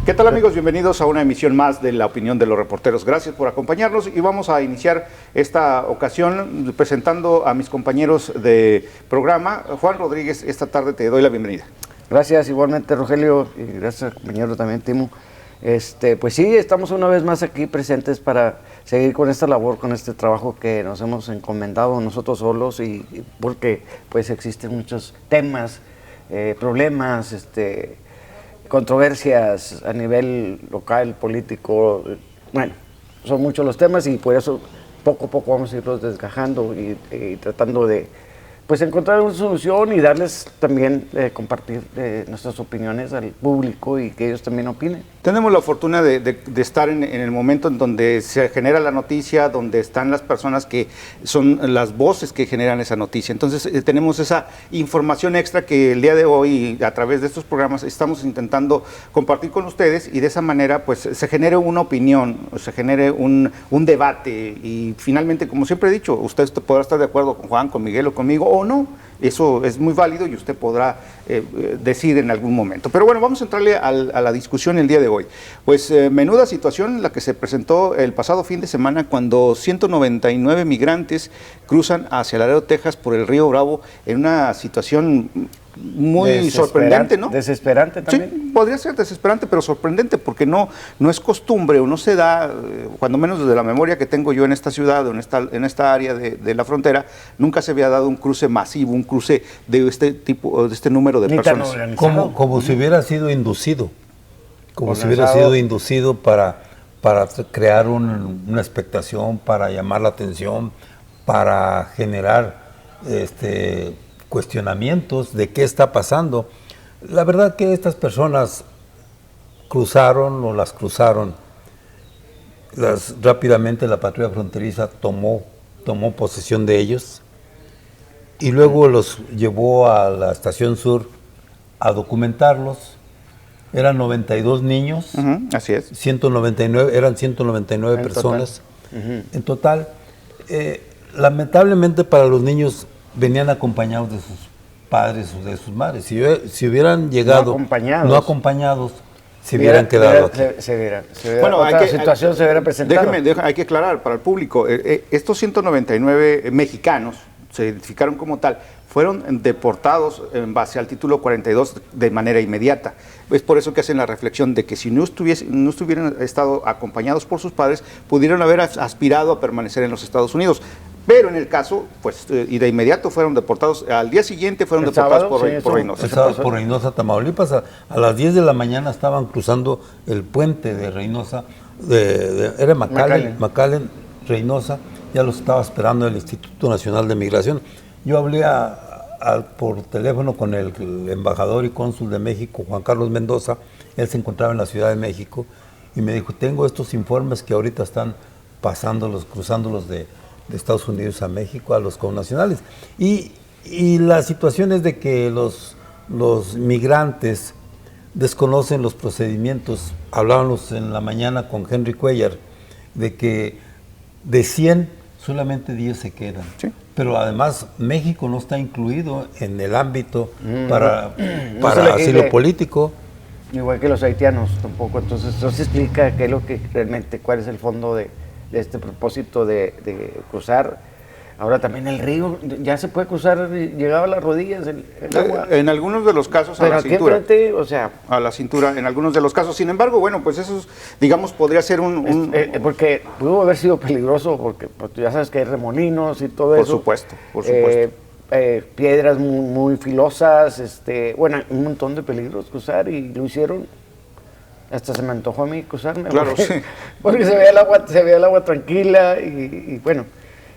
¿Qué tal, amigos? Bienvenidos a una emisión más de La Opinión de los Reporteros. Gracias por acompañarnos y vamos a iniciar esta ocasión presentando a mis compañeros de programa. Juan Rodríguez, esta tarde te doy la bienvenida. Gracias, igualmente, Rogelio, y gracias, compañero, también, Timo. Pues sí, estamos una vez más aquí presentes para seguir con esta labor, con este trabajo que nos hemos encomendado nosotros solos, y porque pues existen muchos temas, problemas, controversias a nivel local, político. Bueno, son muchos los temas y por eso poco a poco vamos a irlos desgajando y tratando de pues encontrar una solución y darles también, compartir nuestras opiniones al público y que ellos también opinen. Tenemos la fortuna de estar en el momento en donde se genera la noticia, donde están las personas que son las voces que generan esa noticia. Entonces tenemos esa información extra que el día de hoy, a través de estos programas, estamos intentando compartir con ustedes, y de esa manera pues se genere una opinión, se genere un debate, y finalmente, como siempre he dicho, usted podrá estar de acuerdo con Juan, con Miguel o conmigo, o no. Eso es muy válido y usted podrá decir en algún momento. Pero bueno, vamos a entrarle a la discusión el día de hoy. Pues menuda situación la que se presentó el pasado fin de semana, cuando 199 migrantes cruzan hacia Laredo, Texas, por el río Bravo, en una situación muy sorprendente, ¿no? Desesperante también. Sí, podría ser desesperante, pero sorprendente, porque no es costumbre, o no se da, cuando menos desde la memoria que tengo yo en esta ciudad, o en esta área de la frontera, nunca se había dado un cruce masivo, un cruce de este tipo, de este número de personas. Como si hubiera sido inducido, para crear una expectación, para llamar la atención, para generar cuestionamientos de qué está pasando. La verdad que estas personas las cruzaron, rápidamente la patrulla fronteriza tomó posesión de ellos y luego los llevó a la estación sur a documentarlos. Eran 92 niños, así es. 199 personas en total. Lamentablemente para los niños venían acompañados de sus padres o de sus madres. Si hubieran llegado no acompañados, se hubieran quedado aquí. Bueno, otra situación se hubiera presentado. Hay que aclarar para el público, estos 199 mexicanos, se identificaron como tal, fueron deportados en base al título 42 de manera inmediata. Es por eso que hacen la reflexión de que si no hubieran estado acompañados por sus padres, pudieron haber aspirado a permanecer en los Estados Unidos. Pero en el caso, pues, y de inmediato fueron deportados, al día siguiente fueron deportados por Reynosa. El sábado por Reynosa, Tamaulipas, a las 10 de la mañana estaban cruzando el puente de Reynosa, era McAllen, Reynosa, ya los estaba esperando el Instituto Nacional de Migración. Yo hablé por teléfono con el embajador y cónsul de México, Juan Carlos Mendoza. Él se encontraba en la Ciudad de México y me dijo, tengo estos informes que ahorita están cruzándolos de Estados Unidos a México, a los connacionales. Y la situación es de que los migrantes desconocen los procedimientos. Hablábamos en la mañana con Henry Cuellar de que de 100, solamente 10 se quedan. Sí. Pero además México no está incluido en el ámbito para asilo político. Igual que los haitianos tampoco. Entonces eso se explica qué es lo que realmente, cuál es el fondo de este propósito de cruzar. Ahora también el río, ya se puede cruzar, llegaba a las rodillas el agua. En algunos de los casos a la cintura. Enfrente, o sea, a la cintura, en algunos de los casos. Sin embargo, bueno, pues eso, digamos, podría ser porque pudo haber sido peligroso, porque pues, ya sabes que hay remolinos y todo eso. Por supuesto. Piedras muy filosas, bueno, un montón de peligros cruzar, y lo hicieron. Hasta se me antojó a mí cruzarme. Claro, porque se veía el agua tranquila y bueno.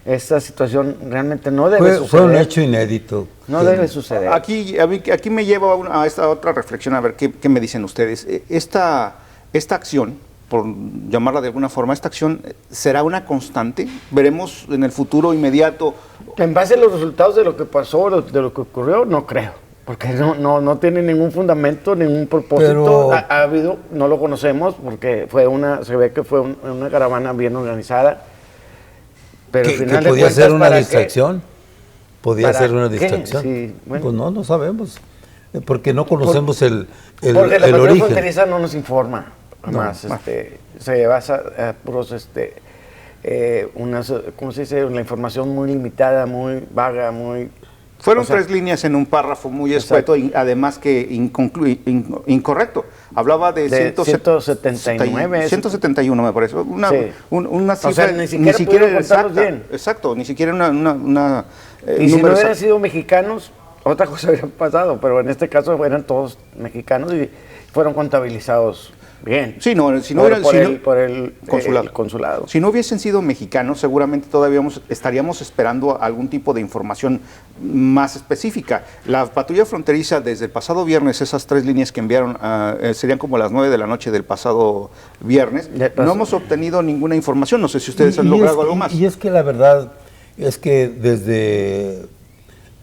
Esta situación realmente no debe suceder. Fue un hecho inédito. No debe suceder. Aquí me lleva a esta otra reflexión, a ver qué me dicen ustedes. Esta acción, por llamarla de alguna forma, esta acción será una constante. Veremos en el futuro inmediato. En base a los resultados de lo que pasó, de lo que ocurrió, no creo. Porque no tiene ningún fundamento, ningún propósito. Ha habido, no lo conocemos, porque se ve que fue una caravana bien organizada. Pero que podía ser una distracción. ¿Podía ser una distracción? Sí, bueno. Pues no sabemos. Porque no conocemos el porque la origen. fronteriza no nos informa. Jamás. No. Se basa a puros, ¿cómo se dice? Una información muy limitada, muy vaga, muy... Fueron 3 líneas en un párrafo muy escueto y además que incorrecto. Hablaba de 179. 171 me parece. Una cifra, O sea, ni siquiera contarlos bien. Exacto, ni siquiera una y si no hubieran sido mexicanos, otra cosa hubiera pasado, pero en este caso eran todos mexicanos y fueron contabilizados bien. Sí, no, si no por el consulado. Si no hubiesen sido mexicanos, seguramente todavía estaríamos esperando algún tipo de información más específica. La patrulla fronteriza desde el pasado viernes, esas 3 líneas que enviaron, serían como las 9 de la noche del pasado viernes, no hemos obtenido ninguna información. No sé si ustedes han logrado algo más. Y es que la verdad es que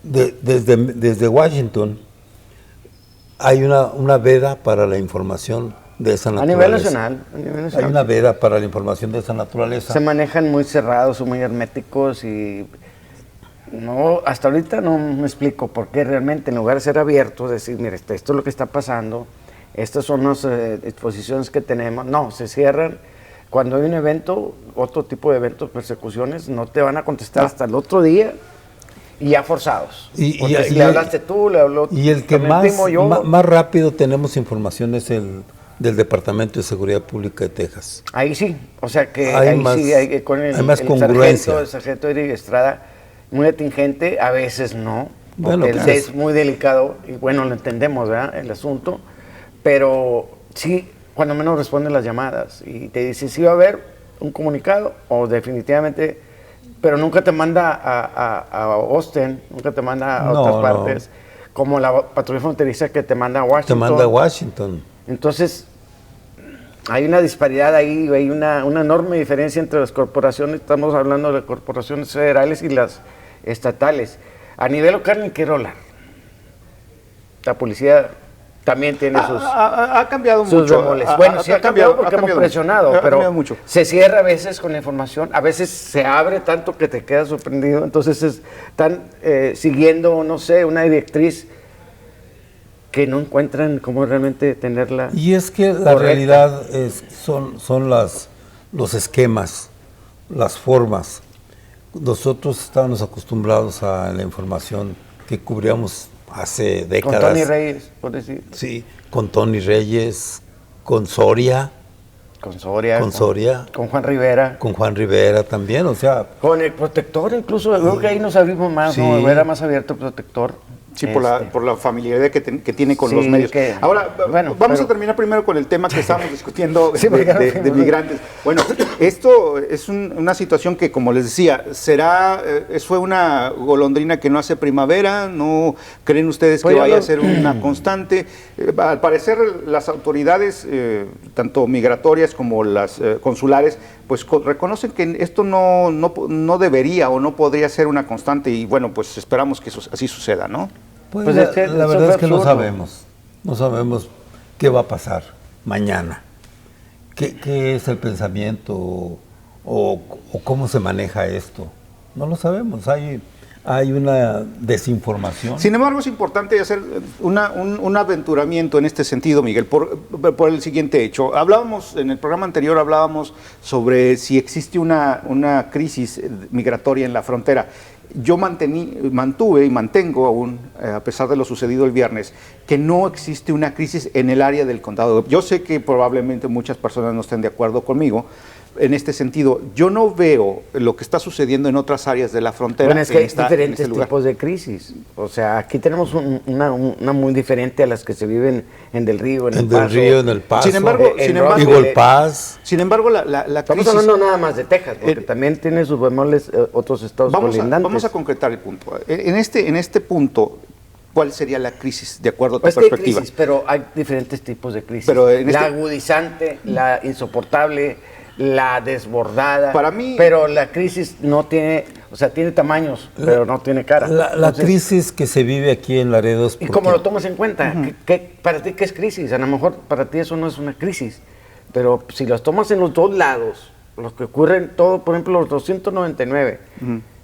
desde Washington hay una veda para la información de esa naturaleza. A nivel nacional. Hay una veda para la información de esa naturaleza. Se manejan muy cerrados, son muy herméticos y no, hasta ahorita no me explico por qué realmente en lugar de ser abiertos, decir, mire, esto es lo que está pasando, estas son las exposiciones que tenemos, no, se cierran. Cuando hay un evento, otro tipo de eventos, persecuciones, no te van a contestar hasta el otro día y ya forzados. Si le hablaste tú, le habló... Y el que más rápido tenemos información es el del Departamento de Seguridad Pública de Texas. Ahí sí, o sea que con hay más congruencia. El sargento Eric Estrada, muy atingente, a veces no, porque bueno, pues es muy delicado, y bueno, lo entendemos, ¿verdad?, el asunto, pero sí, cuando menos responden las llamadas, y te dice si va a haber un comunicado, o definitivamente, pero nunca te manda a Austin, nunca te manda a otras partes, como la patrulla fronteriza que te manda a Washington. Te manda a Washington. Entonces, hay una disparidad ahí, hay una enorme diferencia entre las corporaciones, estamos hablando de corporaciones federales y las estatales. A nivel local ni quiero hablar. La policía también tiene ha cambiado sus mucho. Bueno, sí ha cambiado porque hemos presionado, pero mucho. Se cierra a veces con la información, a veces se abre tanto que te quedas sorprendido, entonces están siguiendo, no sé, una directriz que no encuentran cómo realmente tenerla. Y es que la realidad son los esquemas, las formas. Nosotros estábamos acostumbrados a la información que cubríamos hace décadas. Con Tony Reyes, por decir. Sí, con Tony Reyes, con Soria. Con Soria. Con Juan Rivera. Con Juan Rivera también, o sea. Con el Protector incluso, creo que ahí nos abrimos más, sí. ¿no? Era más abierto el Protector. Sí, por la familiaridad que tiene con los medios. Ahora, vamos a terminar primero con el tema que estábamos discutiendo de migrantes. Bueno, esto es una situación que, como les decía, fue una golondrina que no hace primavera. ¿No creen ustedes que vaya a ser una constante? Al parecer, las autoridades, tanto migratorias como las consulares, pues reconocen que esto no debería o no podría ser una constante y bueno, pues esperamos que así suceda, ¿no? Pues la verdad es que no sabemos qué va a pasar mañana, qué es el pensamiento o cómo se maneja esto, no lo sabemos, hay una desinformación. Sin embargo, es importante hacer un aventuramiento en este sentido, Miguel, por el siguiente hecho. En el programa anterior hablábamos sobre si existe una crisis migratoria en la frontera. Yo mantuve y mantengo aún, a pesar de lo sucedido el viernes, que no existe una crisis en el área del condado. Yo sé que probablemente muchas personas no estén de acuerdo conmigo en este sentido. Yo no veo lo que está sucediendo en otras áreas de la frontera. Bueno, es que hay diferentes tipos de crisis. O sea, aquí tenemos una muy diferente a las que se viven en Del Río, en El Paso. Sin embargo, Eagle Pass. Sin embargo, la crisis... Estamos hablando nada más de Texas, porque también tiene sus bemoles otros estados colindantes. Vamos a concretar el punto. En este punto, ¿cuál sería la crisis, de acuerdo a tu perspectiva? Hay crisis, pero hay diferentes tipos de crisis. Pero la agudizante, la insoportable, la desbordada. Para mí... Pero la crisis no tiene, o sea, tiene tamaños, pero no tiene cara. La crisis que se vive aquí en Laredo es... ¿Y cómo lo tomas en cuenta? ¿Para ti qué es crisis? A lo mejor para ti eso no es una crisis, pero si los tomas en los dos lados, los que ocurren todo, por ejemplo, los 299,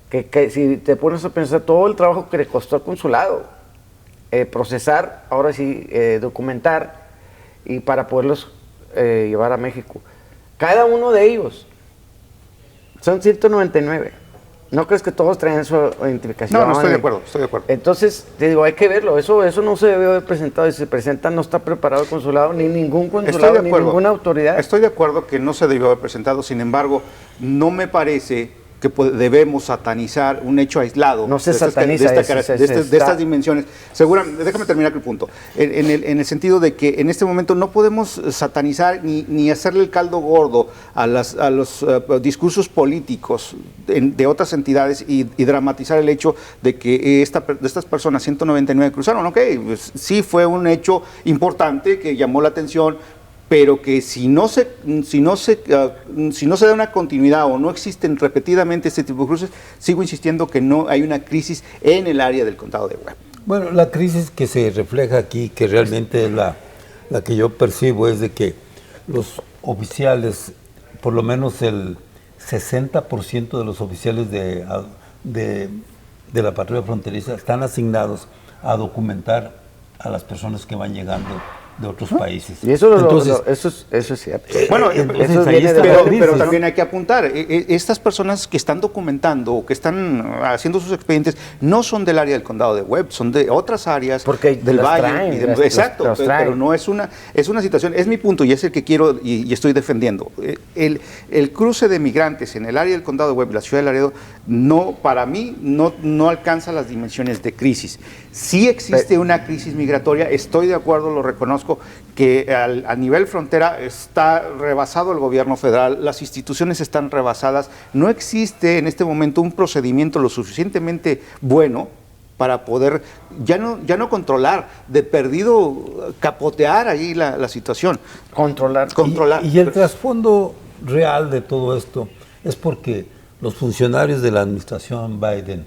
que si te pones a pensar todo el trabajo que le costó al consulado, procesar, ahora sí, documentar, y para poderlos llevar a México. Cada uno de ellos son 199. ¿No crees que todos traen su identificación? No, estoy de acuerdo. Entonces, te digo, hay que verlo. Eso no se debe haber presentado. Y si se presenta, no está preparado el consulado, ni ningún consulado, ni ninguna autoridad. Estoy de acuerdo que no se debió haber presentado. Sin embargo, no me parece que debemos satanizar un hecho aislado no se sataniza de estas dimensiones. Seguramente, déjame terminar el punto. En el sentido de que en este momento no podemos satanizar ni hacerle el caldo gordo a los discursos políticos de otras entidades y dramatizar el hecho de que de estas personas 199 cruzaron. Ok, pues, sí fue un hecho importante que llamó la atención, pero que si no se da una continuidad o no existen repetidamente este tipo de cruces, sigo insistiendo que no hay una crisis en el área del condado de Webb. Bueno, la crisis que se refleja aquí, que realmente es la que yo percibo, es de que los oficiales, por lo menos el 60% de los oficiales de la patrulla fronteriza están asignados a documentar a las personas que van llegando de otros países. Y eso es cierto. Bueno, eso pero también hay que apuntar, estas personas que están documentando o que están haciendo sus expedientes no son del área del condado de Webb, son de otras áreas del Valle. Exacto, pero no es una situación, es mi punto y es el que quiero y estoy defendiendo. El cruce de migrantes en el área del condado de Webb, la ciudad de Laredo, para mí no alcanza las dimensiones de crisis. Sí existe una crisis migratoria, estoy de acuerdo, lo reconozco, que a nivel frontera está rebasado el gobierno federal, las instituciones están rebasadas, no existe en este momento un procedimiento lo suficientemente bueno para poder ya no controlar, de perdido capotear ahí la situación. Controlar. Y el trasfondo real de todo esto es porque los funcionarios de la administración Biden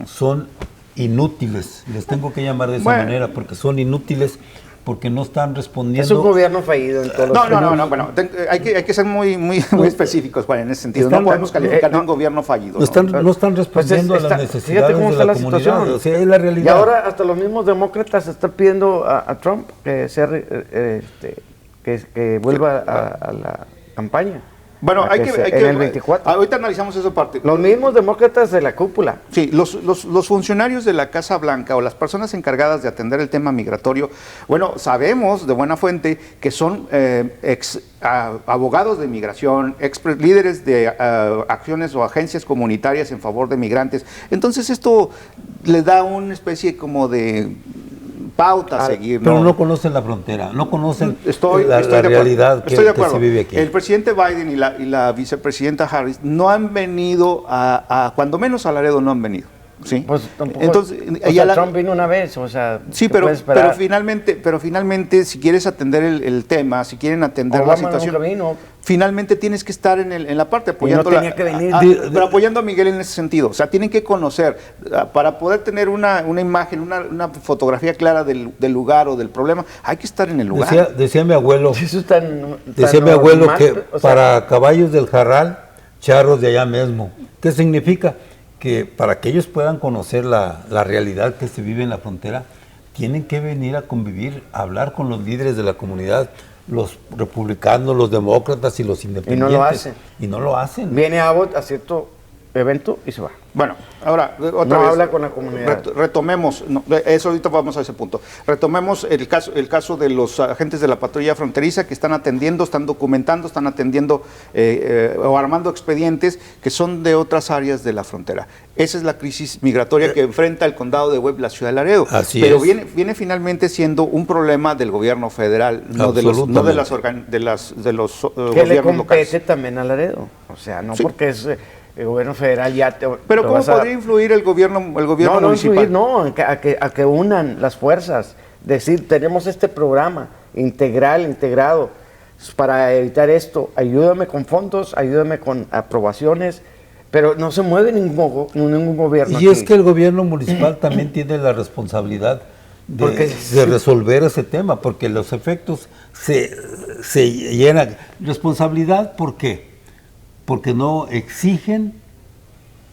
son inútiles, les tengo que llamar de esa manera, porque son inútiles, porque no están respondiendo. Es un gobierno fallido en todos los No, bueno, hay que ser muy específicos, Juan, en ese sentido. No podemos calificar de un gobierno fallido. No están respondiendo a las necesidades de la comunidad. O sea, es la realidad. Y ahora hasta los mismos demócratas están pidiendo a Trump que vuelva a la campaña. Bueno, hay que en el 24. Ahorita analizamos esa parte. Los mismos demócratas de la cúpula. Sí, los funcionarios de la Casa Blanca o las personas encargadas de atender el tema migratorio, bueno, sabemos de buena fuente que son abogados de migración, líderes de acciones o agencias comunitarias en favor de migrantes. Entonces esto les da una especie como de pauta a seguir. Pero no conocen la frontera, no conocen la realidad que se vive aquí. El presidente Biden y la vicepresidenta Harris no han venido cuando menos a Laredo no han venido. ¿Sí? Pues tampoco. Entonces, Trump vino una vez, o sea. Sí, pero finalmente, si quieres atender el tema, si quieren atender Obama la situación, nunca vino. Finalmente tienes que estar en la parte apoyando, no tenía que venir. Pero apoyando a Miguel en ese sentido. O sea, tienen que conocer para poder tener una imagen, una fotografía clara del lugar o del problema. Hay que estar en el lugar. Decía mi abuelo. Eso decía mi abuelo que para caballos del Jarral, charros de allá mismo. ¿Qué significa? Que para que ellos puedan conocer la realidad que se vive en la frontera, tienen que venir a convivir, a hablar con los líderes de la comunidad, los republicanos, los demócratas y los independientes. Y no lo hacen. Viene Abbott a cierto evento y se va. Bueno, ahora, otra vez, habla con la comunidad. Retomemos, eso ahorita vamos a ese punto. Retomemos el caso de los agentes de la patrulla fronteriza que están atendiendo, están documentando, están atendiendo o armando expedientes que son de otras áreas de la frontera. Esa es la crisis migratoria que enfrenta el condado de Webb, la ciudad de Laredo. Pero viene finalmente siendo un problema del gobierno federal, no de los gobiernos locales. Que le compete también a Laredo. O sea, no porque es el gobierno federal Pero ¿cómo podría influir el gobierno municipal? A que unan las fuerzas. Decir, tenemos este programa integrado para evitar esto. Ayúdame con fondos, ayúdame con aprobaciones, pero no se mueve ningún gobierno. Y es que el gobierno municipal también tiene la responsabilidad de resolver ese tema, porque los efectos se llenan. ¿Responsabilidad por qué? Porque no exigen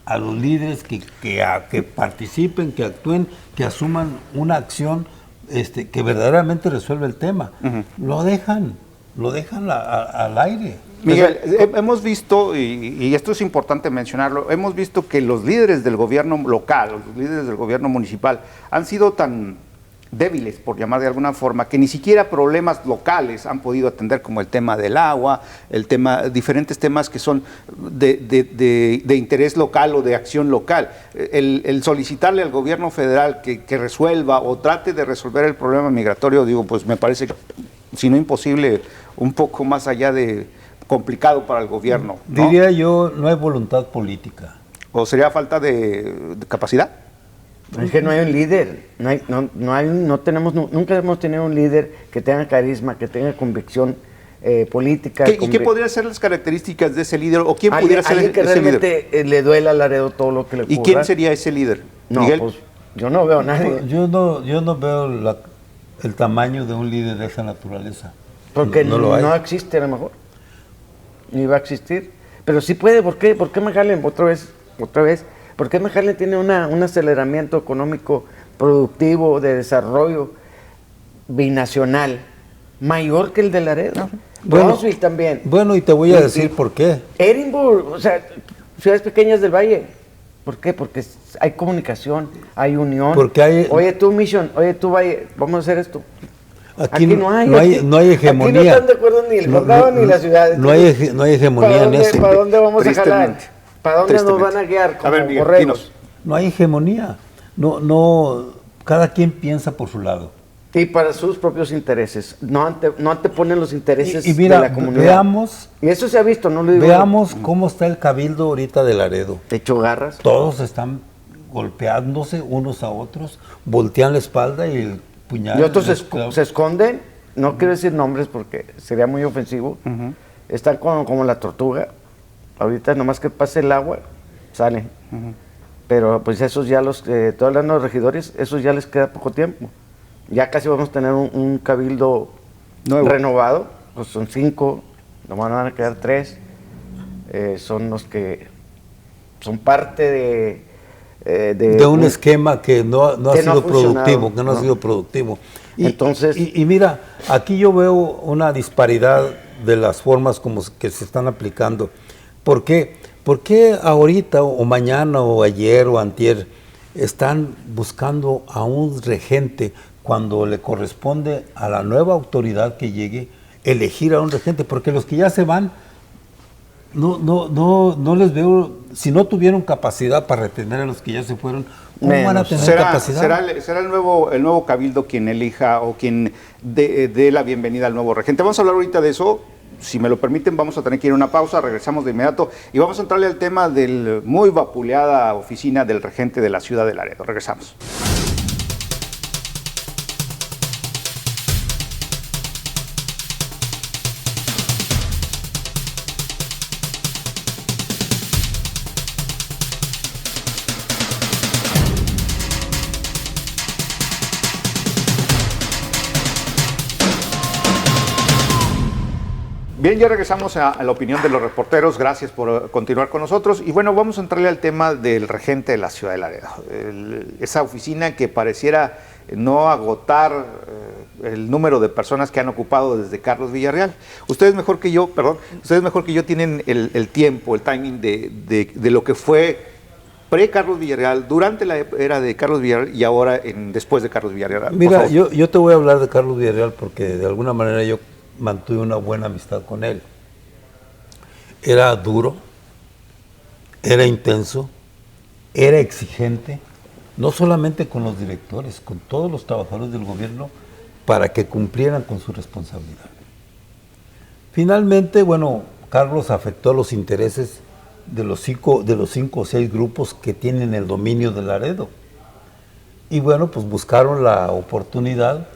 a los líderes que participen, que actúen, que asuman una acción que verdaderamente resuelve el tema. Lo dejan. lo dejan al aire. Miguel, hemos visto, y esto es importante mencionarlo, hemos visto que los líderes del gobierno local, los líderes del gobierno municipal, han sido tan débiles, por llamar de alguna forma, que ni siquiera problemas locales han podido atender, como el tema del agua, diferentes temas que son de interés local o de acción local. El solicitarle al gobierno federal que resuelva o trate de resolver el problema migratorio, digo, pues me parece, si no imposible, un poco más allá de complicado para el gobierno, ¿no? Diría yo, no hay voluntad política. ¿O sería falta de capacidad? Es que no hay un líder, nunca hemos tenido un líder que tenga carisma, que tenga convicción política. ¿Y qué podrían ser las características de ese líder? ¿O quién pudiera ser alguien que ese realmente líder? Le duela a Laredo todo lo que le ocurra. ¿Y quién sería ese líder? No, Miguel. pues yo no veo a nadie. Yo no veo el tamaño de un líder de esa naturaleza. Porque lo hay. no existe a lo mejor, ni va a existir. Pero sí puede, ¿por qué? ¿Por qué McAllen otra vez? ¿Por qué McAllen tiene un aceleramiento económico productivo de desarrollo binacional mayor que el de Laredo? No. Brownsville también. Bueno, y te voy a decir por qué. Edinburgh, o sea, ciudades pequeñas del valle. ¿Por qué? Porque hay comunicación, hay unión. Porque hay... Oye tú, Mission, oye tú, Valle, vamos a hacer esto. Aquí no hay hegemonía. Aquí no están de acuerdo ni el condado ni la ciudad. No hay hegemonía en eso. ¿Para dónde vamos a jalar? ¿Para dónde nos van a guiar como borregos? No hay hegemonía. No, cada quien piensa por su lado. Y para sus propios intereses. No anteponen los intereses mira, de la comunidad. Veamos, y eso se ha visto, no lo digo. Veamos cómo está el cabildo ahorita de Laredo. De hecho garras. Todos están golpeándose unos a otros, voltean la espalda y el puñal. Y otros se esconden, no quiero decir nombres porque sería muy ofensivo. Están como la tortuga. Ahorita nomás que pase el agua, salen. Pero pues esos ya estoy hablando de los regidores, esos ya les queda poco tiempo. Ya casi vamos a tener un cabildo nuevo, renovado, pues son 5, nomás van a quedar 3. Son los que son parte de un esquema que no ha sido productivo, que no ha sido productivo. Entonces, y mira, aquí yo veo una disparidad de las formas como que se están aplicando. ¿Por qué? ¿Por qué ahorita o mañana o ayer o antier están buscando a un regente cuando le corresponde a la nueva autoridad que llegue elegir a un regente? Porque los que ya se van, no les veo, si no tuvieron capacidad para retener a los que ya se fueron, ¿cómo van a tener capacidad? Será el nuevo cabildo quien elija o quien dé la bienvenida al nuevo regente. Vamos a hablar ahorita de eso. Si me lo permiten, vamos a tener que ir a una pausa, regresamos de inmediato y vamos a entrarle al tema del muy vapuleada oficina del regente de la ciudad de Laredo. Regresamos. Bien, ya regresamos a la opinión de los reporteros. Gracias por continuar con nosotros. Y bueno, vamos a entrarle al tema del regente de la ciudad de Laredo. Esa oficina que pareciera no agotar el número de personas que han ocupado desde Carlos Villarreal. Ustedes mejor que yo tienen el tiempo, el timing de lo que fue pre-Carlos Villarreal, durante la era de Carlos Villarreal y ahora después de Carlos Villarreal. Mira, yo te voy a hablar de Carlos Villarreal porque de alguna manera yo mantuve una buena amistad con él. Era duro, era intenso, era exigente, no solamente con los directores, con todos los trabajadores del gobierno, para que cumplieran con su responsabilidad. Finalmente, bueno, Carlos afectó los intereses de los 5 o 6 grupos que tienen el dominio de Laredo. Y bueno, pues buscaron la oportunidad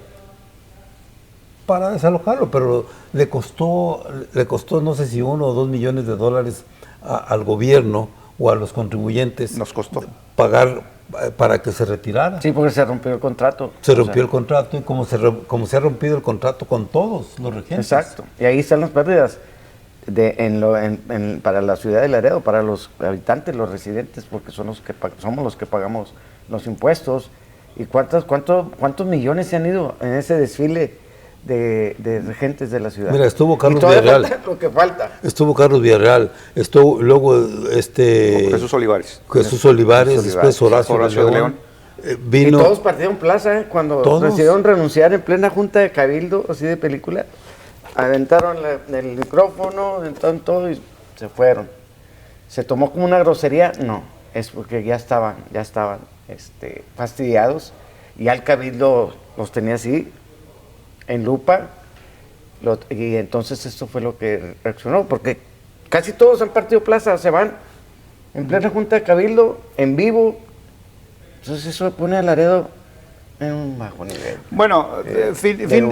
para desalojarlo, pero le costó no sé si $1 o $2 millones al gobierno o a los contribuyentes. Nos costó pagar para que se retirara. Sí, porque se rompió el contrato. Se rompió el contrato y como se ha rompido el contrato con todos los regentes. Exacto. Y ahí están las pérdidas para la ciudad de Laredo, para los habitantes, los residentes, porque somos los que pagamos los impuestos. ¿Y cuántos millones se han ido en ese desfile de regentes de la ciudad. Mira, estuvo Carlos y todavía Villarreal. falta lo que falta. Estuvo Carlos Villarreal, estuvo luego Jesús Olivares. Jesús Olivares, después Horacio de León. Vino. Y todos partieron plaza, cuando ¿Todos? decidieron renunciar en plena junta de cabildo, así de película, aventaron el micrófono, aventaron todo y se fueron. ¿Se tomó como una grosería? No, es porque ya estaban fastidiados, y ya el cabildo los tenía así, en lupa, y entonces esto fue lo que reaccionó, porque casi todos han partido plaza, se van en plena junta de cabildo, en vivo. Entonces eso pone a Laredo en un bajo nivel. Bueno,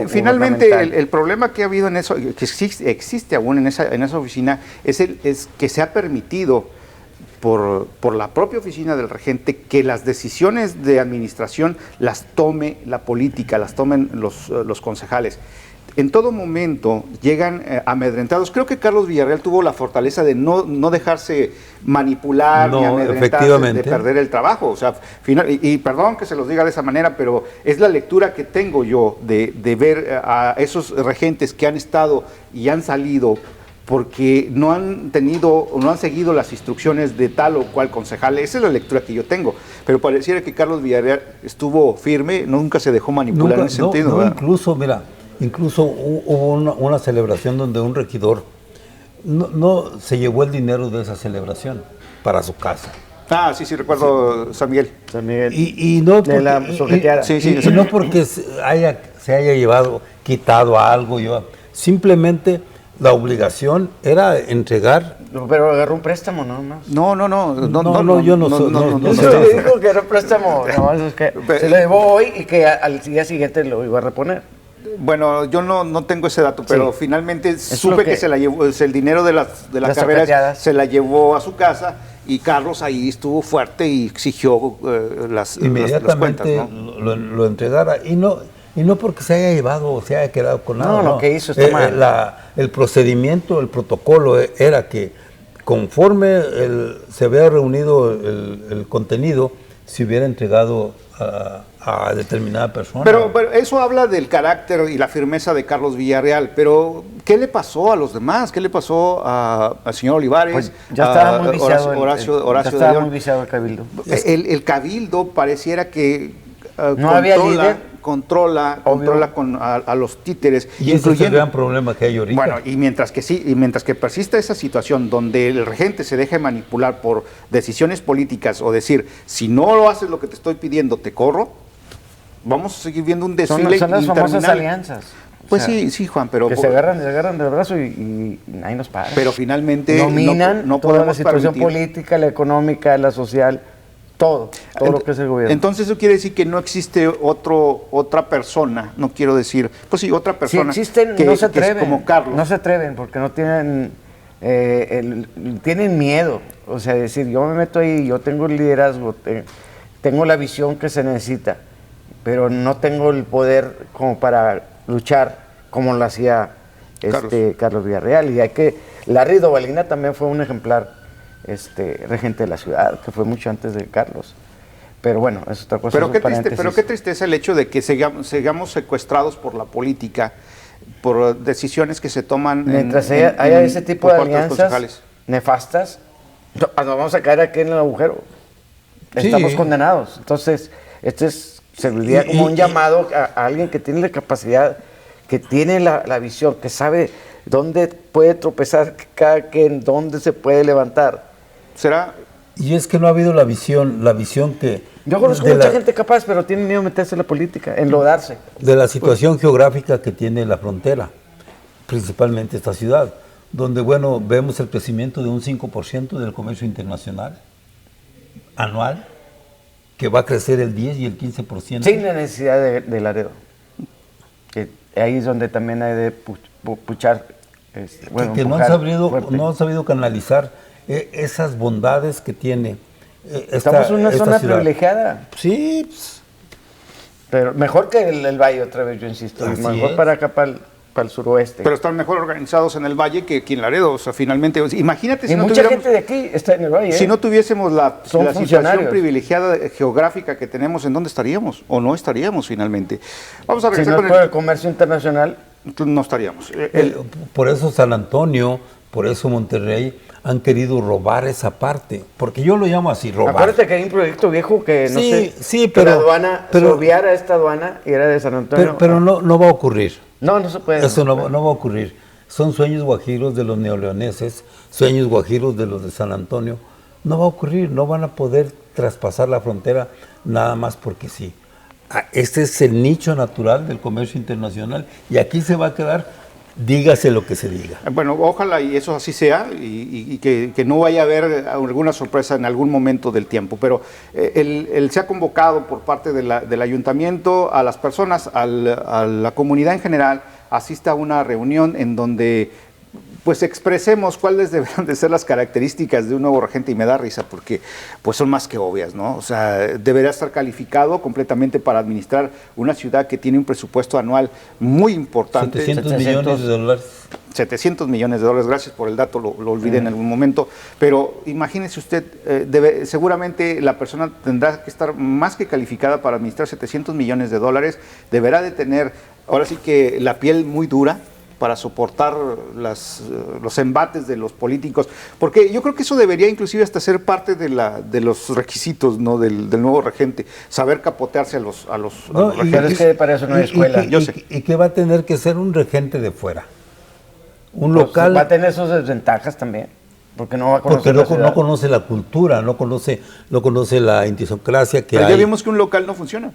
finalmente el problema que ha habido en eso, que existe aún en esa oficina, es que se ha permitido por la propia oficina del regente que las decisiones de administración las tome la política, las tomen los concejales. En todo momento llegan amedrentados. Creo que Carlos Villarreal tuvo la fortaleza de no dejarse manipular ni amedrentar, de perder el trabajo. O sea, y perdón que se los diga de esa manera, pero es la lectura que tengo yo de ver a esos regentes que han estado y han salido porque no han seguido las instrucciones de tal o cual concejal. Esa es la lectura que yo tengo. Pero pareciera que Carlos Villarreal estuvo firme, nunca se dejó manipular en ese sentido. Incluso hubo una celebración donde un regidor no se llevó el dinero de esa celebración para su casa. Ah, sí, recuerdo San Miguel. Y no porque, la y no porque se haya quitado algo, simplemente la obligación era entregar. Pero agarró un préstamo, ¿no? No, yo no sé. Dijo que era un préstamo, es que se lo llevó hoy y que al día siguiente lo iba a reponer. Bueno, yo no tengo ese dato, pero finalmente supe que se la llevó, el dinero de las carreras se la llevó a su casa, y Carlos ahí estuvo fuerte y exigió las cuentas, ¿no? lo entregara, y no porque se haya llevado o se haya quedado con nada. No, lo que hizo está mal. El procedimiento, el protocolo era que conforme se había reunido el contenido, se hubiera entregado a determinada persona. Pero eso habla del carácter y la firmeza de Carlos Villarreal, pero ¿qué le pasó a los demás? ¿Qué le pasó al señor Olivares? Pues ya estaba muy viciado Horacio de León. Muy viciado el cabildo. El cabildo pareciera que no había líder. Controla a los títeres. Y ese es el gran problema que hay ahorita. Bueno, y mientras que persista esa situación donde el regente se deje manipular por decisiones políticas, o decir, si no lo haces lo que te estoy pidiendo, te corro, vamos a seguir viendo un desfile son las famosas alianzas. Pues sí, Juan, pero que se agarran del brazo y ahí nos paran. Pero finalmente dominan no toda la podemos situación permitir. política, la económica, la social, todo lo que es el gobierno. Entonces eso quiere decir que no existe otra persona, no quiero decir, pues sí, otra persona. Si existen, que, no se atreven. Que es como Carlos. No se atreven porque no tienen, tienen miedo. O sea, decir, yo me meto ahí, yo tengo el liderazgo, tengo la visión que se necesita, pero no tengo el poder como para luchar como lo hacía Carlos Villarreal. Y Larry Dovalina también fue un ejemplar regente de la ciudad, que fue mucho antes de Carlos. Pero bueno, es otra cosa. Pero qué tristeza el hecho de que sigamos secuestrados por la política, por decisiones que se toman mientras haya ese tipo de alianzas nefastas, nos vamos a caer aquí en el agujero. Estamos condenados. Entonces, serviría como un llamado a alguien que tiene la capacidad, que tiene la visión, que sabe dónde puede tropezar cada quien, dónde se puede levantar. Y es que no ha habido la visión que... Yo conozco mucha gente capaz, pero tiene miedo de meterse en la política, enlodarse. De la situación geográfica que tiene la frontera, principalmente esta ciudad, donde, vemos el crecimiento de un 5% del comercio internacional anual, que va a crecer el 10 y el 15%. Sin la necesidad de Laredo. Que ahí es donde también hay de puchar. Que no han sabido canalizar esas bondades que tiene Estamos en una zona ciudad privilegiada. Sí. Pero mejor que el Valle, otra vez, yo insisto. Mejor para acá, para para el suroeste. Pero están mejor organizados en el Valle que aquí en Laredo. O sea, finalmente, imagínate si y no mucha tuviéramos, gente de aquí está en el Valle. si no tuviésemos la situación funcionarios. privilegiada geográfica que tenemos, ¿en dónde estaríamos? ¿O no estaríamos finalmente? Vamos a Si regresar no es por el comercio internacional. No estaríamos. Por eso San Antonio, por eso Monterrey han querido robar esa parte, porque yo lo llamo así, robar. Acuérdate que hay un proyecto viejo que no Sí, sé, sí, que la aduana se obviara esta aduana y era de San Antonio. Pero no va a ocurrir. No se puede. Eso no va a ocurrir. Son sueños guajiros de los neoleoneses, sueños guajiros de los de San Antonio. No va a ocurrir, no van a poder traspasar la frontera nada más porque sí. Este es el nicho natural del comercio internacional y aquí se va a quedar. Dígase lo que se diga. Bueno, ojalá y eso así sea y que no vaya a haber alguna sorpresa en algún momento del tiempo, pero se ha convocado por parte del ayuntamiento a las personas, a la comunidad en general, asista a una reunión en donde pues expresemos cuáles deberán de ser las características de un nuevo regente, y me da risa porque pues son más que obvias, ¿no? O sea, deberá estar calificado completamente para administrar una ciudad que tiene un presupuesto anual muy importante. 700 millones de dólares. 700 millones de dólares, gracias por el dato, lo olvidé en algún momento, pero imagínese usted, seguramente la persona tendrá que estar más que calificada para administrar 700 millones de dólares, deberá de tener, ahora sí que la piel muy dura, para soportar los embates de los políticos, porque yo creo que eso debería inclusive hasta ser parte de los requisitos, ¿no? del nuevo regente, saber capotearse a los regentes. Pero es que para eso no hay escuela. Y que va a tener que ser un regente de fuera, un Pues local. va a tener sus desventajas también, porque no va a conocer Porque la ciudad. no conoce la cultura, no conoce la idiosincrasia que Pero hay. ya vimos que un local no funciona.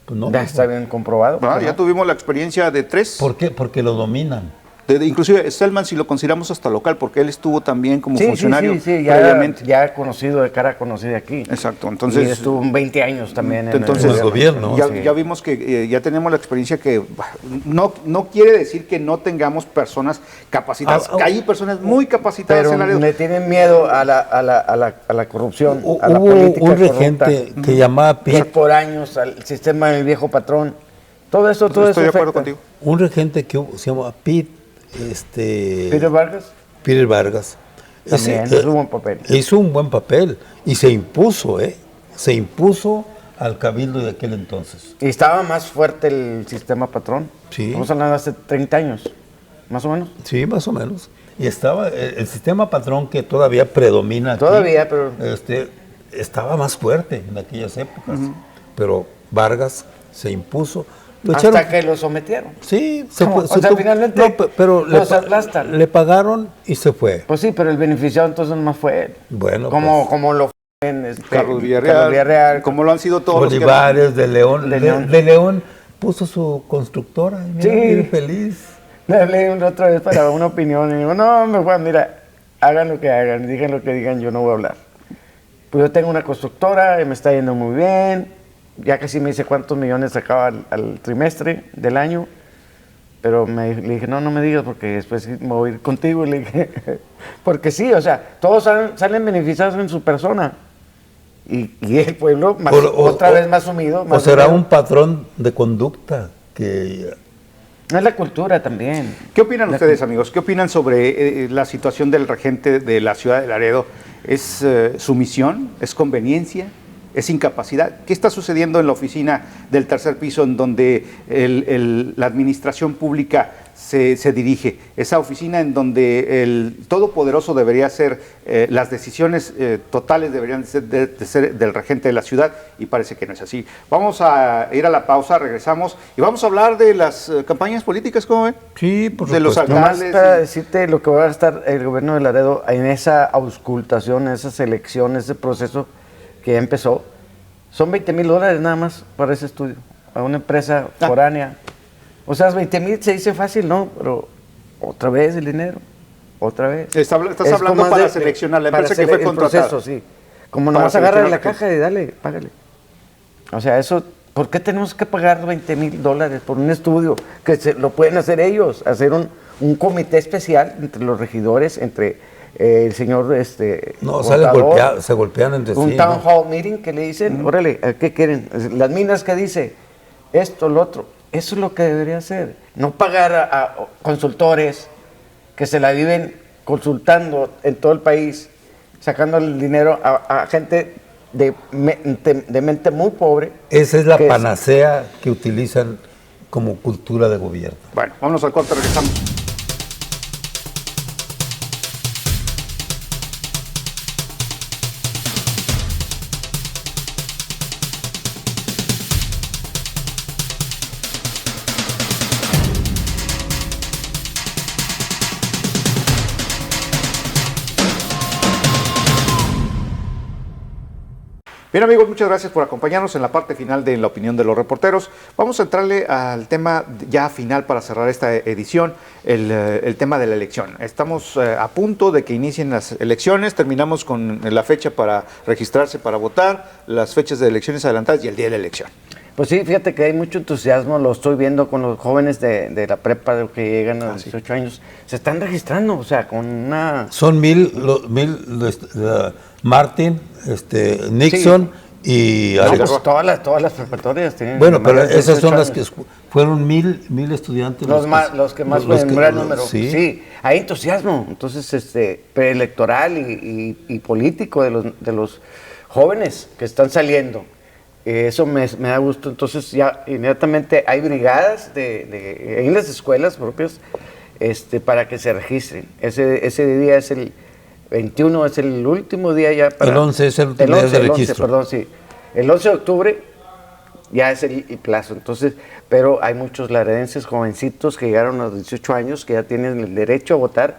Pues no, Ya está bien comprobado. Ah, ¿no? ya tuvimos la experiencia de 3. ¿Por qué? Porque lo dominan. Inclusive Selman, si lo consideramos hasta local, porque él estuvo también como Sí, funcionario sí, previamente. ya conocido, de cara conocida aquí. Exacto, entonces... Y estuvo 20 años también entonces, en el gobierno. Ya, Sí. ya vimos que ya tenemos la experiencia que no quiere decir que no tengamos personas capacitadas. Que hay personas muy capacitadas Pero en Laredo. le tienen miedo a la corrupción, a la Hubo política un corrupta, regente que llamaba que Pete, por años al sistema del viejo patrón. Todo eso Estoy de acuerdo afecta. contigo. un regente que se llama Pete, Peter Vargas Peter Vargas. también hizo un buen papel. Hizo un buen papel y se impuso, se impuso al cabildo de aquel entonces. Y estaba más fuerte el sistema patrón. Sí. Estamos hablando de hace 30 años, más o menos. Sí, más o menos. Y estaba el sistema patrón que todavía predomina aquí, Todavía, pero... estaba más fuerte en aquellas épocas. Pero Vargas se impuso. Lo hasta echaron- que lo sometieron. Sí, ¿Cómo? O sea, finalmente pero los aplastan. le pagaron y se fue. Pues sí, pero el beneficiado entonces nomás fue él. Bueno, Como lo fue en Carlos Villarreal, como lo han sido todos los que- Olivares, de León. De León. De León puso su constructora y mira, Sí. bien feliz. Le hablé otra vez para una opinión y digo, no, Juan, mira, hagan lo que hagan, digan lo que digan, yo no voy a hablar. Pues yo tengo una constructora y me está yendo muy bien, ya casi me dice cuántos millones sacaba al trimestre del año, pero le dije, no me digas porque después sí me voy a ir contigo. Y le dije, porque sí, o sea, todos salen beneficiados en su persona. Y el pueblo otra vez más sumido. O Más será sumido. un patrón de conducta que... Es la cultura también. ¿Qué opinan ustedes, amigos? ¿Qué opinan sobre la situación del regente de la ciudad de Laredo? ¿Es sumisión? ¿Es conveniencia? ¿Es incapacidad? ¿Qué está sucediendo en la oficina del tercer piso en donde la administración pública se dirige? Esa oficina en donde el todopoderoso debería ser, las decisiones totales deberían de ser del regente de la ciudad, y parece que no es así. Vamos a ir a la pausa, regresamos y vamos a hablar de las campañas políticas, ¿cómo ven? Sí, por De los supuesto. Nomás alcaldes. para decirte lo que va a gastar el gobierno de Laredo en esa auscultación, en esa selección, ese proceso que ya empezó. Son $20,000 nada más para ese estudio, a una empresa foránea. O sea, 20,000 se dice fácil, ¿no? Pero otra vez el dinero, otra vez. Estás Es hablando como para seleccionar la para empresa que hacer fue el contratada. proceso, sí. Como Para nomás agarra seleccionar la la caja y dale, págale. O sea, eso, ¿por qué tenemos que pagar $20,000 por un estudio? Que lo pueden hacer ellos, hacer un comité especial entre los regidores, entre el señor No, contador, se golpean entre un sí. town ¿no? hall meeting que le dicen, órale, ¿qué quieren? Las minas que dice, esto, lo otro. Eso es lo que debería hacer. No pagar a consultores que se la viven consultando en todo el país, sacando el dinero a gente de mente muy pobre. Esa es la panacea que utilizan como cultura de gobierno. Bueno, vámonos al corte, regresamos. Bien, amigos, muchas gracias por acompañarnos en la parte final de La Opinión de los Reporteros. Vamos a entrarle al tema ya final para cerrar esta edición, el tema de la elección. Estamos a punto de que inicien las elecciones, terminamos con la fecha para registrarse para votar, las fechas de elecciones adelantadas y el día de la elección. Pues sí, fíjate que hay mucho entusiasmo, lo estoy viendo con los jóvenes de la prepa de que llegan a los 18 años, se están registrando, o sea, con una... Son mil Martin, Nixon y... No, pues todas las preparatorias tienen... Bueno, pero esas son las que fueron mil estudiantes. Los que más fue en gran número. Sí. Sí, hay entusiasmo, entonces, preelectoral y político de los jóvenes que están saliendo. Eso me da gusto. Entonces ya inmediatamente hay brigadas en las escuelas propias para que se registren. Ese día es el 21, es el último día ya para... El 11 es el último día de registro. Perdón, sí. El 11 de octubre ya es el plazo. Entonces, pero hay muchos laredenses jovencitos que llegaron a los 18 años que ya tienen el derecho a votar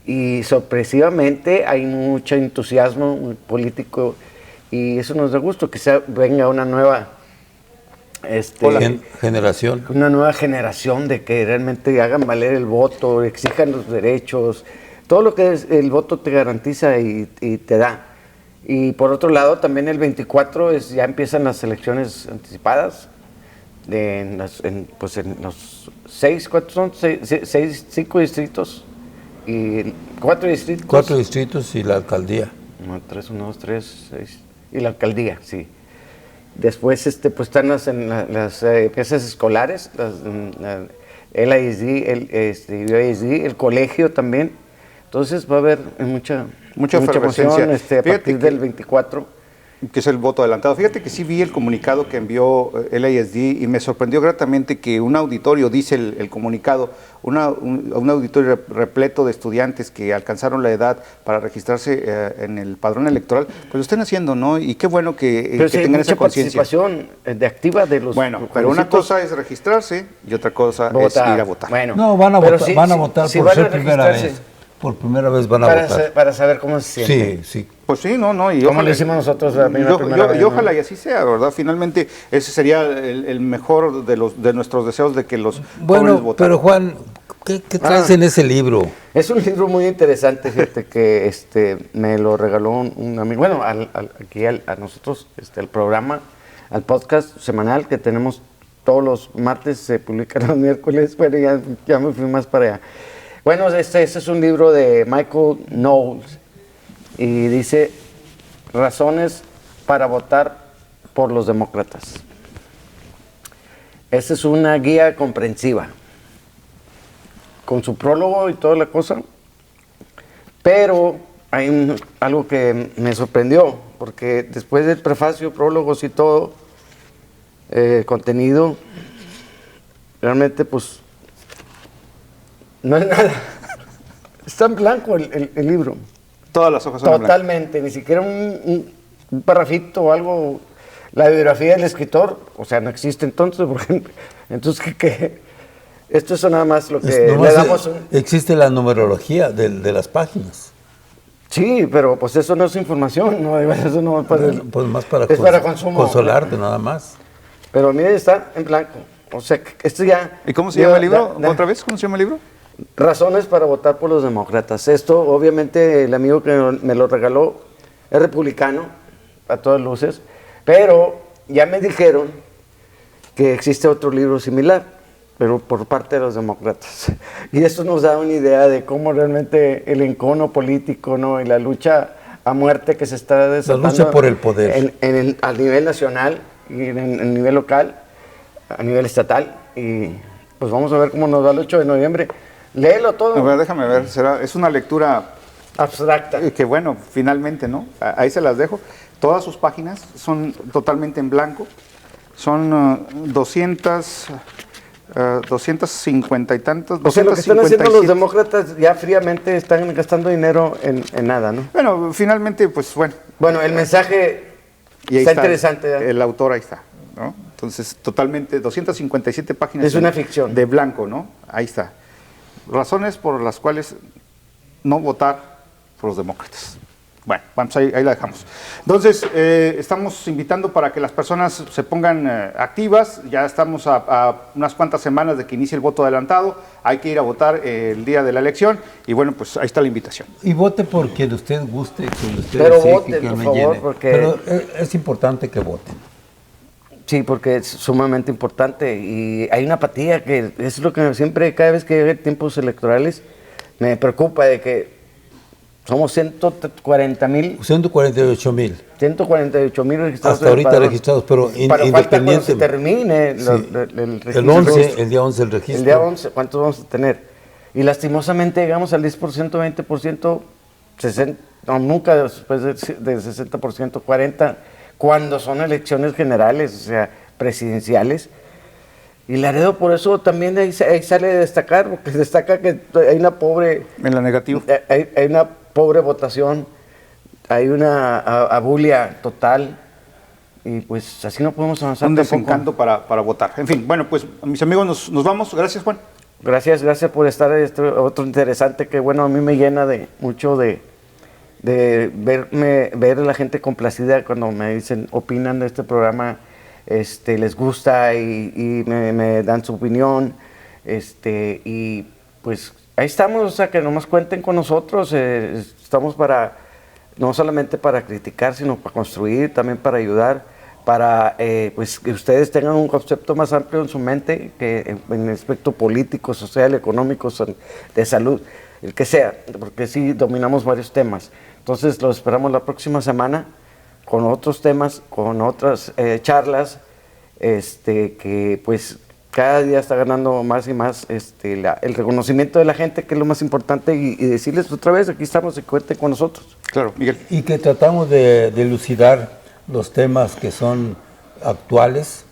y sorpresivamente hay mucho entusiasmo político. Y eso nos da gusto, que venga una nueva generación. Una nueva generación de que realmente hagan valer el voto, exijan los derechos, todo lo que el voto te garantiza y te da. Y por otro lado, también el 24 ya empiezan las elecciones anticipadas, en los 6, ¿cuántos son? 5 distritos y 4 distritos. 4 distritos y la alcaldía. 3, 1, 2, 3, 6... Y la alcaldía, sí. Después pues están las piezas escolares, el ISD, el colegio también. Entonces va a haber mucha emoción a partir del 24. Que es el voto adelantado. Fíjate que sí vi el comunicado que envió el ISD y me sorprendió gratamente que un auditorio, dice el comunicado, un auditorio repleto de estudiantes que alcanzaron la edad para registrarse en el padrón electoral, pues lo estén haciendo, ¿no? Y qué bueno que tengan esa conciencia. Participación activa de los... Bueno, pero una cosa es registrarse y otra cosa es ir a votar. Bueno, no, van a votar por ser primera vez. Por primera vez van a votar. Para saber cómo se siente. Sí. Pues sí, no. Y ¿cómo lo hicimos nosotros la primera vez? Y ojalá y así sea, ¿verdad? Finalmente, ese sería el mejor de nuestros deseos de que los jóvenes votaran. Pero Juan, ¿qué traes en ese libro? Es un libro muy interesante, fíjate, que me lo regaló un amigo. Bueno, aquí a nosotros, al programa, al podcast semanal que tenemos todos los martes, se publica los miércoles, pero ya me fui más para allá. Bueno, este es un libro de Michael Knowles y dice razones para votar por los demócratas. Esta es una guía comprensiva, con su prólogo y toda la cosa, pero hay algo que me sorprendió, porque después del prefacio, prólogos y todo, contenido, realmente pues no es nada. Está en blanco el libro. Todas las hojas son totalmente, ni siquiera un parrafito o algo. La biografía del escritor, o sea, no existe entonces, porque entonces ¿qué? Esto es nada más lo que le damos. Existe la numerología de las páginas. Sí, pero pues eso no es información, no, eso no es para, pues más para, para consumo. Consolarte nada más. Pero mire, está en blanco. O sea, esto ya... ¿Y cómo se llama el libro? ¿Otra vez? ¿Cómo se llama el libro? Razones para votar por los demócratas. Esto, obviamente, el amigo que me lo regaló es republicano, a todas luces, pero ya me dijeron que existe otro libro similar, pero por parte de los demócratas. Y esto nos da una idea de cómo realmente el encono político, ¿no? Y la lucha a muerte que se está desarrollando. La lucha por el poder. A nivel nacional y en nivel local, a nivel estatal y pues vamos a ver cómo nos va el 8 de noviembre. Léelo todo. A ver, déjame ver, es una lectura Abstracta. que bueno, finalmente, ¿no? Ahí se las dejo. Todas sus páginas son totalmente en blanco. Son 250 y tantos. O sea, lo que están haciendo los demócratas ya fríamente están gastando dinero en nada, ¿no? Bueno, finalmente, pues bueno. Bueno, el mensaje Y ahí está interesante. ¿eh? El autor ahí está, ¿no? Entonces, totalmente, 257 páginas. Es una ficción. De blanco, ¿no? Ahí está. Razones por las cuales no votar por los demócratas. Bueno, vamos, ahí la dejamos. Entonces, estamos invitando para que las personas se pongan activas. Ya estamos a unas cuantas semanas de que inicie el voto adelantado. Hay que ir a votar el día de la elección. Y bueno, pues ahí está la invitación. Y vote por quien usted guste, quien usted Pero desee, voten, que por me favor, llene. porque... Pero es importante que voten. Sí, porque es sumamente importante y hay una apatía que es lo que siempre, cada vez que hay tiempos electorales, me preocupa de que somos 140,000. 148,000. 148,000 registrados. Hasta ahorita registrados, pero falta cuando se termine el registro. El día 11 el registro. El día 11, ¿cuántos vamos a tener? Y lastimosamente llegamos al 10%, 20%, 60%, no, nunca después del 60%, 40%, cuando son elecciones generales, o sea, presidenciales. Y Laredo por eso también ahí sale de destacar, porque destaca que hay una pobre... En la negativa. Hay una pobre votación, hay una abulia total, y pues así no podemos avanzar. Un desencanto para votar. En fin, bueno, pues mis amigos, nos vamos. Gracias, Juan. Gracias por estar. Otro interesante que, bueno, a mí me llena mucho de ver a la gente complacida cuando me dicen, opinan de este programa, les gusta y me dan su opinión, y pues ahí estamos, o sea, que nomás cuenten con nosotros, estamos no solamente para criticar, sino para construir, también para ayudar, para pues que ustedes tengan un concepto más amplio en su mente, que en el aspecto político, social, económico, de salud, el que sea, porque sí dominamos varios temas. Entonces los esperamos la próxima semana con otros temas, con otras charlas, que pues cada día está ganando más y más el reconocimiento de la gente, que es lo más importante, y decirles otra vez, aquí estamos y cuenten con nosotros. Claro, Miguel. Y que tratamos de elucidar los temas que son actuales,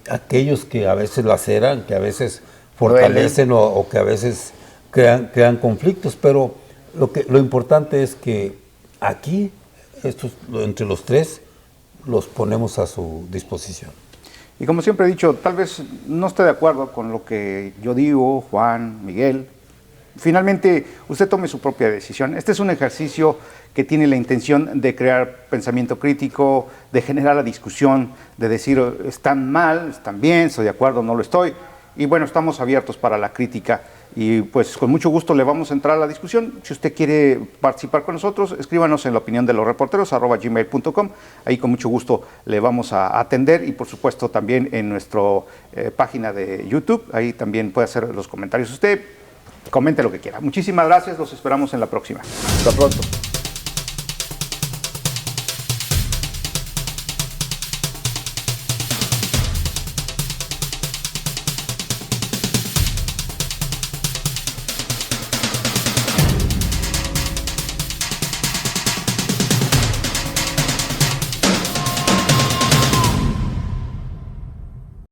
aquellos que a veces laceran, que a veces fortalecen o que a veces crean conflictos, pero lo importante es que aquí, entre los tres, los ponemos a su disposición. Y como siempre he dicho, tal vez no esté de acuerdo con lo que yo digo, Juan, Miguel. Finalmente, usted tome su propia decisión. Este es un ejercicio que tiene la intención de crear pensamiento crítico, de generar la discusión, de decir, están mal, están bien, estoy de acuerdo, no lo estoy. Y bueno, estamos abiertos para la crítica y pues con mucho gusto le vamos a entrar a la discusión. Si usted quiere participar con nosotros, escríbanos en la opinión de los reporteros @gmail.com. Ahí con mucho gusto le vamos a atender y por supuesto también en nuestra página de YouTube. Ahí también puede hacer los comentarios usted. Comente lo que quiera. Muchísimas gracias, los esperamos en la próxima. Hasta pronto.